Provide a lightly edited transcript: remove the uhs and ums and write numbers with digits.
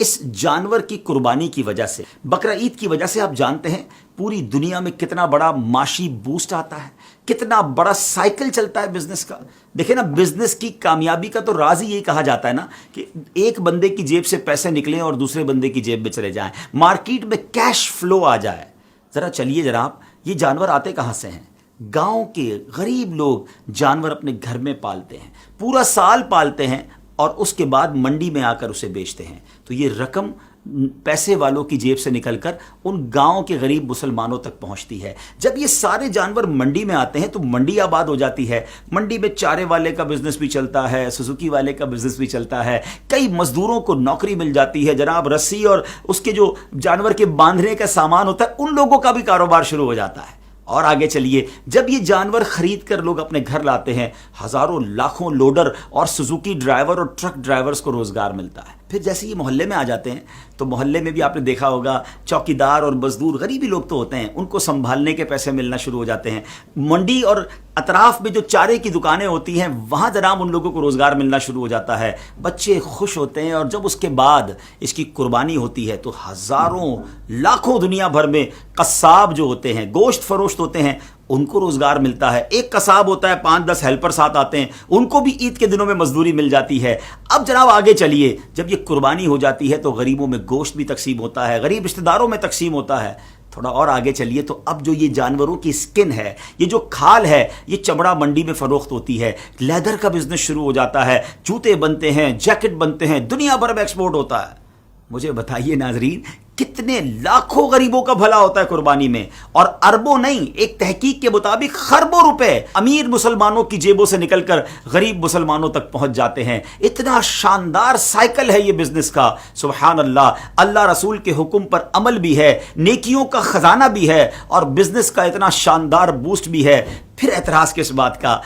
اس جانور کی قربانی کی وجہ سے، بقرہ عید کی وجہ سے آپ جانتے ہیں پوری دنیا میں کتنا بڑا معاشی بوسٹ آتا ہے، کتنا بڑا سائیکل چلتا ہے بزنس کا۔ دیکھیں نا، بزنس کی کامیابی کا تو راز ہی یہی کہا جاتا ہے نا کہ ایک بندے کی جیب سے پیسے نکلیں اور دوسرے بندے کی جیب میں چلے جائیں، مارکیٹ میں کیش فلو آ جائے۔ ذرا چلیے جناب، یہ جانور آتے کہاں سے ہیں؟ گاؤں کے غریب لوگ جانور اپنے گھر میں پالتے ہیں، پورا سال پالتے ہیں اور اس کے بعد منڈی میں آ کر اسے بیچتے ہیں، تو یہ رقم پیسے والوں کی جیب سے نکل کر ان گاؤں کے غریب مسلمانوں تک پہنچتی ہے۔ جب یہ سارے جانور منڈی میں آتے ہیں تو منڈی آباد ہو جاتی ہے، منڈی میں چارے والے کا بزنس بھی چلتا ہے، سوزوکی والے کا بزنس بھی چلتا ہے، کئی مزدوروں کو نوکری مل جاتی ہے جناب، رسی اور اس کے جو جانور کے باندھنے کا سامان ہوتا ہے ان لوگوں کا بھی کاروبار شروع ہو جاتا ہے۔ اور آگے چلیے، جب یہ جانور خرید کر لوگ اپنے گھر لاتے ہیں، ہزاروں لاکھوں لوڈر اور سوزوکی ڈرائیور اور ٹرک ڈرائیورز کو روزگار ملتا ہے۔ پھر جیسے یہ محلے میں آ جاتے ہیں تو محلے میں بھی آپ نے دیکھا ہوگا چوکیدار اور مزدور غریبی لوگ تو ہوتے ہیں، ان کو سنبھالنے کے پیسے ملنا شروع ہو جاتے ہیں۔ منڈی اور اطراف میں جو چارے کی دکانیں ہوتی ہیں وہاں جناب ان لوگوں کو روزگار ملنا شروع ہو جاتا ہے، بچے خوش ہوتے ہیں، اور جب اس کے بعد اس کی قربانی ہوتی ہے تو ہزاروں لاکھوں دنیا بھر میں قصاب جو ہوتے ہیں، گوشت فروشت ہوتے ہیں، ان کو روزگار ملتا ہے۔ ایک قصاب ہوتا ہے، 5-10 ہیلپر ساتھ آتے ہیں، ان کو بھی عید کے دنوں میں مزدوری مل جاتی ہے۔ اب جناب آگے چلیے، جب یہ قربانی ہو جاتی ہے تو غریبوں میں گوشت بھی تقسیم ہوتا ہے، غریب رشتہ داروں میں تقسیم ہوتا ہے۔ تھوڑا اور آگے چلیے تو اب جو یہ جانوروں کی سکن ہے، یہ جو کھال ہے، یہ چمڑا منڈی میں فروخت ہوتی ہے، لیدر کا بزنس شروع ہو جاتا ہے، جوتے بنتے ہیں، جیکٹ بنتے ہیں، دنیا بھر میں ایکسپورٹ ہوتا ہے۔ مجھے بتائیے ناظرین، کتنے لاکھوں غریبوں کا بھلا ہوتا ہے قربانی میں، اور اربوں نہیں، ایک تحقیق کے مطابق خربوں روپے امیر مسلمانوں کی جیبوں سے نکل کر غریب مسلمانوں تک پہنچ جاتے ہیں۔ اتنا شاندار سائیکل ہے یہ بزنس کا، سبحان اللہ۔ اللہ رسول کے حکم پر عمل بھی ہے، نیکیوں کا خزانہ بھی ہے، اور بزنس کا اتنا شاندار بوسٹ بھی ہے، پھر اعتراض کس بات کا؟